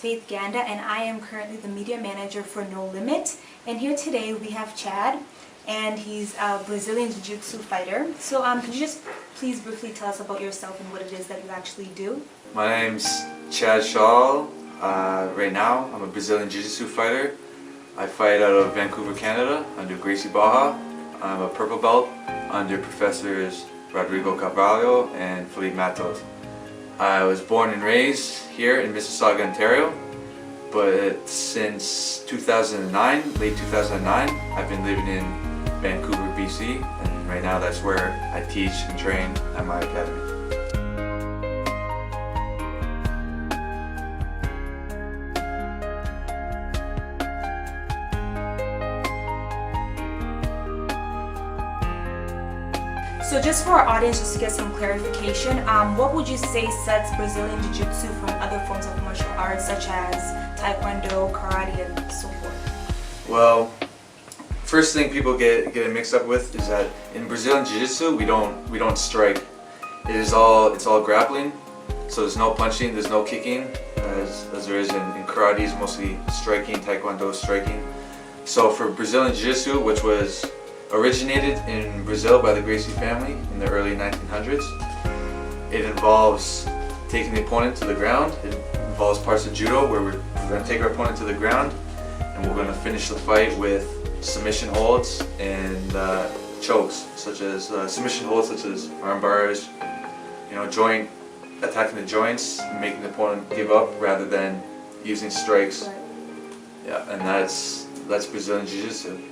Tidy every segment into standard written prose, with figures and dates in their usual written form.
Faith Ganda, and I am currently the media manager for noLimit. And here today we have Chad, and he's a Brazilian Jiu-Jitsu fighter. So could you just please briefly tell us about yourself and what it is that you actually do? My name's Chad Shaule. Right now I'm a Brazilian Jiu-Jitsu fighter. I fight out of Vancouver, Canada under Gracie Baja. I'm a purple belt under Professors Rodrigo Carvalho and Felipe Matos. I was born and raised here in Mississauga, Ontario, but since 2009, late 2009, I've been living in Vancouver, BC, and right now that's where I teach and train at my academy. So just for our audience, just to get some clarification, what would you say sets Brazilian Jiu-Jitsu from other forms of martial arts such as Taekwondo, Karate, and so forth? Well, first thing people get it mixed up with is that in Brazilian Jiu-Jitsu we don't strike. It's all grappling. So there's no punching, there's no kicking, as there is in Karate. Is mostly striking, Taekwondo striking. So for Brazilian Jiu-Jitsu, which was originated in Brazil by the Gracie family in the early 1900s. It involves taking the opponent to the ground. It involves parts of judo where we're going to take our opponent to the ground and we're going to finish the fight with submission holds and chokes, such as submission holds such as arm bars, joint, attacking the joints, and making the opponent give up rather than using strikes. Yeah, and that's Brazilian Jiu-Jitsu.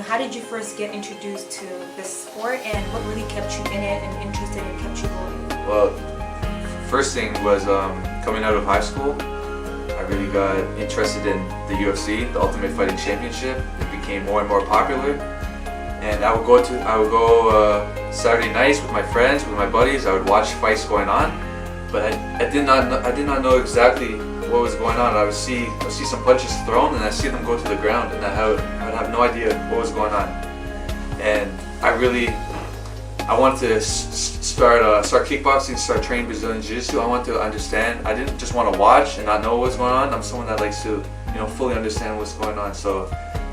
How did you first get introduced to this sport, and what really kept you in it and interested and kept you going? Well, first thing was coming out of high school. I really got interested in the UFC, the Ultimate Fighting Championship. It became more and more popular, and I would go Saturday nights with my friends, with my buddies. I would watch fights going on, but I did not know exactly what was going on. I would see some punches thrown, and I see them go to the ground, and I'd have no idea what was going on. And I wanted to start kickboxing, start training Brazilian Jiu-Jitsu. I wanted to understand. I didn't just want to watch and not know what's going on. I'm someone that likes to, fully understand what's going on. So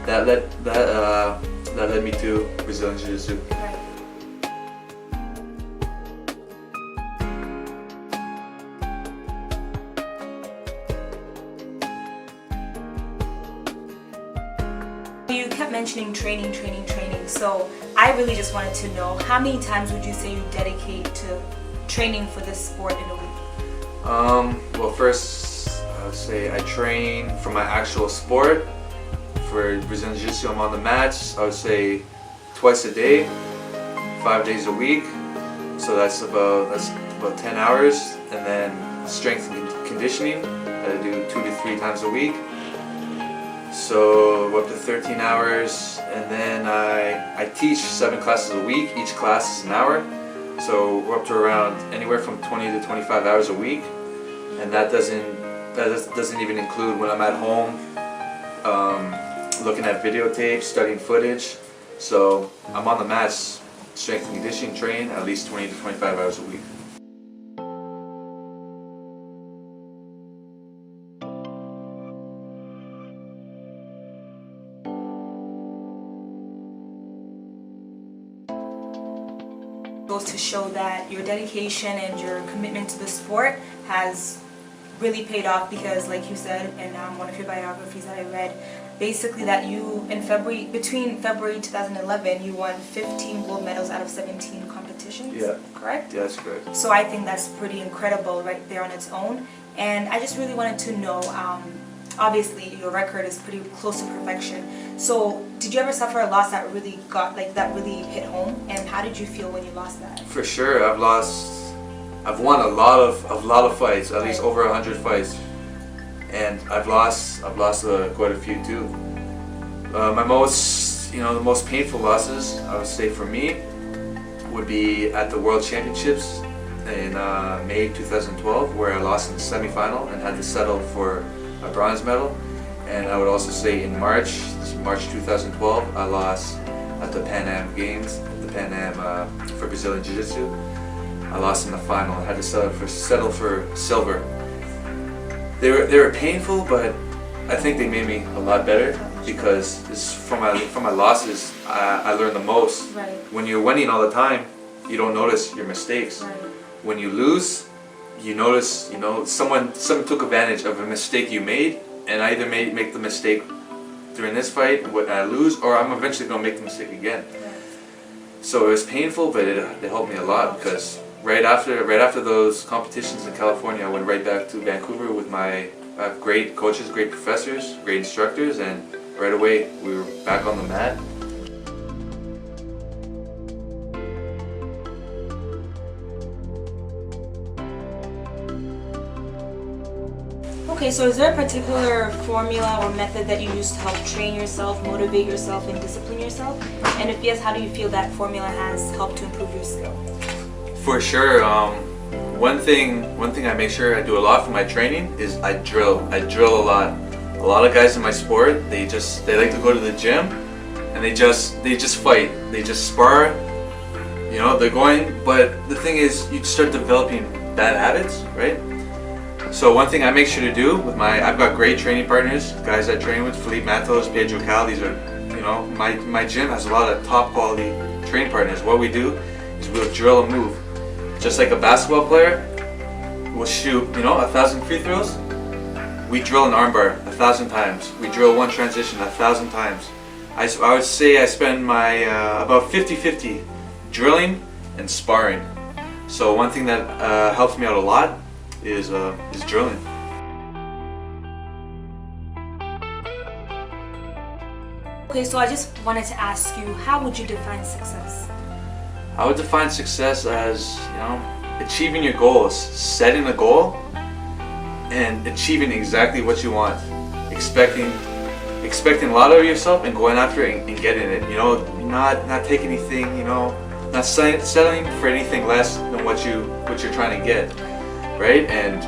that led me to Brazilian Jiu-Jitsu. You kept mentioning training. So I really just wanted to know, how many times would you say you dedicate to training for this sport in a week? Well, first I would say I train for my actual sport. For Brazilian Jiu-Jitsu, I'm on the mats, I would say twice a day, 5 days a week. So that's about 10 hours. And then strength and conditioning, I do 2 to 3 times a week. So we're up to 13 hours, and then I teach 7 classes a week. Each class is an hour, so we're up to around anywhere from 20 to 25 hours a week, and that doesn't even include when I'm at home looking at videotapes, studying footage. So I'm on the mats, strength and conditioning train at least 20 to 25 hours a week. Goes to show that your dedication and your commitment to the sport has really paid off, because like you said in one of your biographies that I read, basically that you between February 2011 you won 15 gold medals out of 17 competitions. Yeah. Correct? Yeah, that's correct. So I think that's pretty incredible right there on its own, and I just really wanted to know, obviously your record is pretty close to perfection. So did you ever suffer a loss that really hit home, and how did you feel when you lost that? For sure, I've won a lot of fights, at least over 100 fights, and I've lost quite a few too. The most painful losses, I would say for me, would be at the World Championships in May 2012, where I lost in the semifinal and had to settle for a bronze medal. And I would also say in March, this is March 2012, I lost at the Pan Am Games, the Pan Am for Brazilian Jiu-Jitsu. I lost in the final. I had to settle for silver. They were painful, but I think they made me a lot better because from my losses, I learned the most. Right. When you're winning all the time, you don't notice your mistakes. Right. When you lose, you notice, someone took advantage of a mistake you made, and I either make the mistake during this fight when I lose, or I'm eventually gonna make the mistake again. Right. So it was painful, but it helped me a lot because right after those competitions in California, I went right back to Vancouver with my great coaches, great professors, great instructors, and right away we were back on the mat. Okay, so is there a particular formula or method that you use to help train yourself, motivate yourself, and discipline yourself? And if yes, how do you feel that formula has helped to improve your skill? For sure. One thing I make sure I do a lot for my training is I drill. I drill a lot. A lot of guys in my sport, they like to go to the gym and they just fight. They just spar. They're going. But the thing is, you start developing bad habits, right? So one thing I make sure to do with I've got great training partners, guys I train with, Felipe Matos, Pedro Cal. These are, my gym has a lot of top quality training partners. What we do is we'll drill a move. Just like a basketball player will shoot, 1,000 free throws. We drill an armbar 1,000 times. We drill one transition 1,000 times. I would say I spend my about 50-50 drilling and sparring. So one thing that helps me out a lot is drilling. Okay, so I just wanted to ask you, how would you define success? I would define success as, achieving your goals, setting a goal, and achieving exactly what you want. Expecting a lot of yourself and going after it and getting it. Not taking anything, not settling for anything less than what you're trying to get, right? And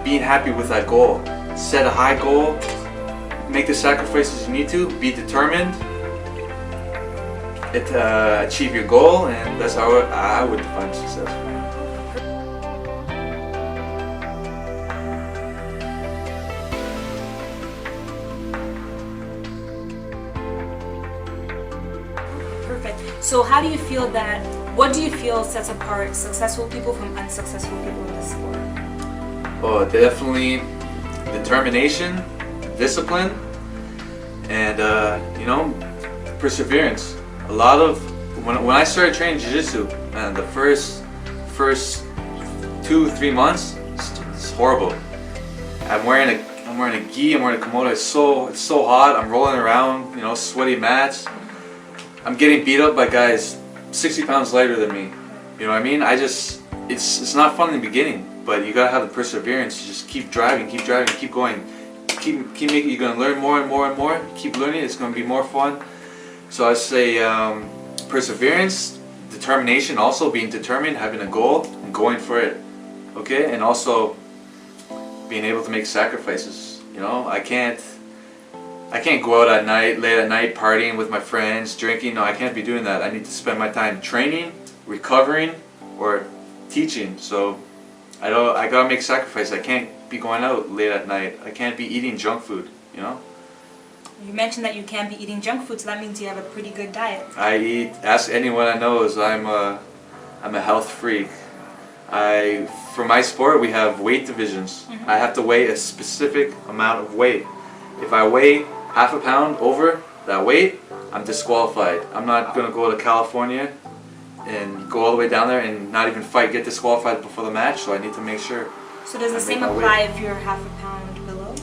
being happy with that goal. Set a high goal. Make the sacrifices you need to. Be determined. Achieve your goal, and that's how I would define success. Perfect. So what do you feel sets apart successful people from unsuccessful people in this sport? Oh, definitely determination, discipline, and perseverance. A lot of when I started training jiu-jitsu, man, the first 2-3 months, it's horrible. I'm wearing a gi, I'm wearing a kimono. It's so hot. I'm rolling around, sweaty mats. I'm getting beat up by guys 60 pounds lighter than me. You know what I mean? It's not fun in the beginning, but you gotta have the perseverance to just keep driving, keep going, keep making. You're gonna learn more and more and more. Keep learning. It's gonna be more fun. So I say perseverance, determination, also being determined, having a goal and going for it, okay? And also being able to make sacrifices. I can't go out at night, late at night, partying with my friends, drinking. No, I can't be doing that. I need to spend my time training, recovering, or teaching. So I gotta make sacrifices. I can't be going out late at night. I can't be eating junk food, You mentioned that you can't be eating junk food, so that means you have a pretty good diet. Ask anyone I know, I'm a health freak. For my sport, we have weight divisions. Mm-hmm. I have to weigh a specific amount of weight. If I weigh half a pound over that weight, I'm disqualified. I'm not gonna go to California and go all the way down there and not even fight, get disqualified before the match. So I need to make sure. So does the same apply if you're half a pound below?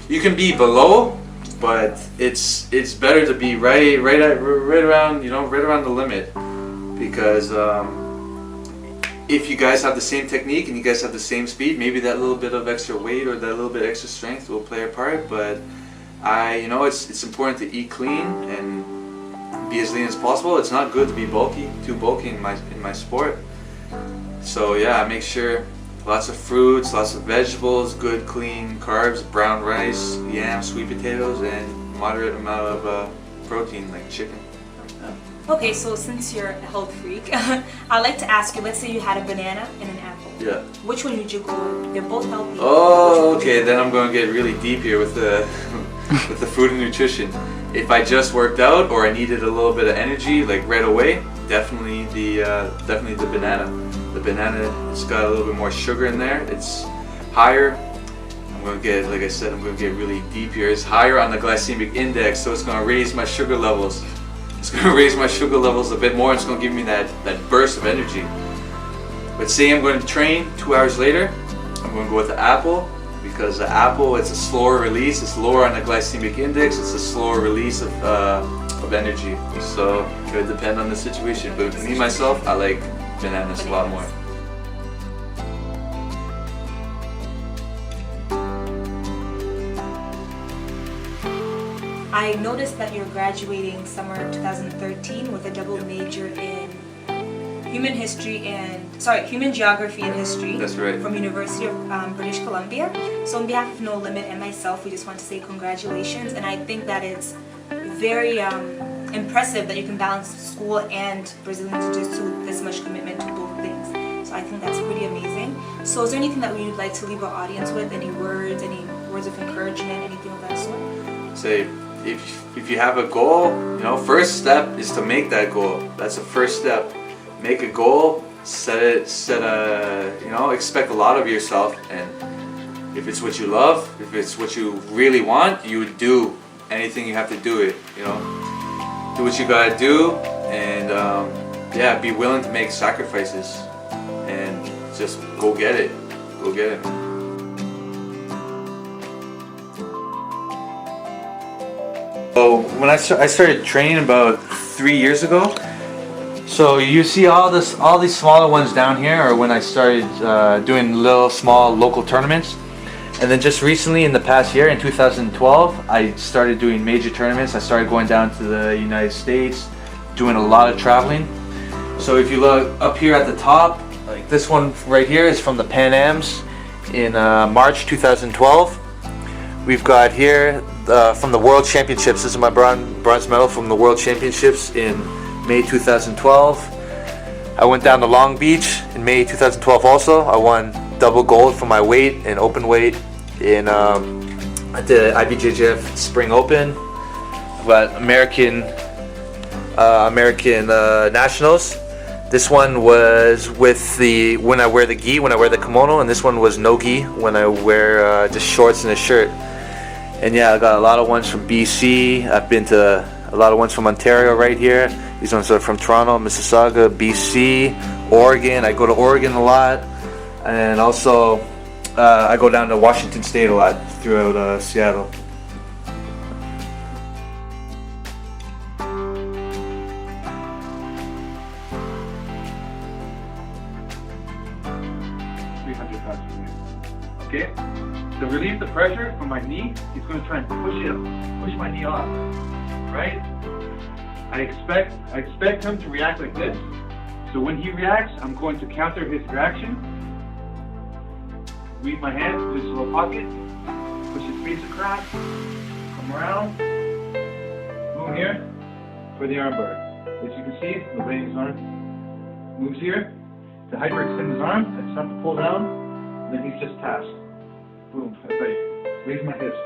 You can be below, but it's better to be right around the limit, because if you guys have the same technique and you guys have the same speed, maybe that little bit of extra weight or that little bit extra strength will play a part. But it's important to eat clean and be as lean as possible. It's not good to be too bulky in my sport. So yeah, I make sure Lots of fruits, lots of vegetables, good clean carbs, brown rice, yams, sweet potatoes, and moderate amount of protein like chicken. Okay, so since you're a health freak, I'd like to ask you, let's say you had a banana and an apple. Yeah. Which one would you go with? They're both healthy. Oh, okay, then I'm going to get really deep here with the with the food and nutrition. If I just worked out or I needed a little bit of energy like right away, definitely the banana. The banana, it's got a little bit more sugar in there. It's higher. I'm going to get, like I said, I'm going to get really deep here. It's higher on the glycemic index, so it's going to raise my sugar levels. It's going to raise my sugar levels a bit more. It's going to give me that burst of energy. But say I'm going to train 2 hours later, I'm going to go with the apple, because the apple, it's a slower release. It's lower on the glycemic index. It's a slower release of energy. So it would depend on the situation. But me myself, I like bananas a lot more. I noticed that you're graduating summer 2013 with a double major in human geography and history. That's right. From University of British Columbia. So on behalf of noLimit and myself, we just want to say congratulations, and I think that it's very impressive that you can balance school and Brazilian Jiu-Jitsu with this much commitment to both things. So I think that's pretty amazing. So is there anything that we would like to leave our audience with? Any words of encouragement, anything of that sort? Say, if you have a goal, first step is to make that goal. That's the first step. Make a goal, expect a lot of yourself, and if it's what you love, if it's what you really want, you would do anything you have to do it, Do what you gotta do, and be willing to make sacrifices, and just go get it. Go get it. So when I started training about 3 years ago. So you see all these smaller ones down here, or when I started doing little small local tournaments, and then just recently in the past year, in 2012, I started doing major tournaments. I started going down to the United States, doing a lot of traveling. So if you look up here at the top, like this one right here is from the Pan Ams in March 2012. We've got here from the World Championships. This is my bronze medal from the World Championships in May 2012. I went down to Long Beach in May 2012 also. I won double gold for my weight in open weight in at the IBJJF Spring Open. But American Nationals. This one was with when I wear the gi, when I wear the kimono, and this one was no gi, when I wear just shorts and a shirt. And yeah, I got a lot of ones from BC. I've been to a lot of ones from Ontario right here. These ones are from Toronto, Mississauga, BC, Oregon. I go to Oregon a lot. And also, I go down to Washington State a lot throughout Seattle. Okay? To relieve the pressure from my knee, he's going to try and push my knee off. Right? I expect him to react like this. So when he reacts, I'm going to counter his reaction. Weave my hand to his little pocket, push his face across, come around, boom here for the armbar. As you can see, the way his arm moves here to hyperextend his arm. I just have to pull down, and then he's just tasked. Boom, as I raise my hips.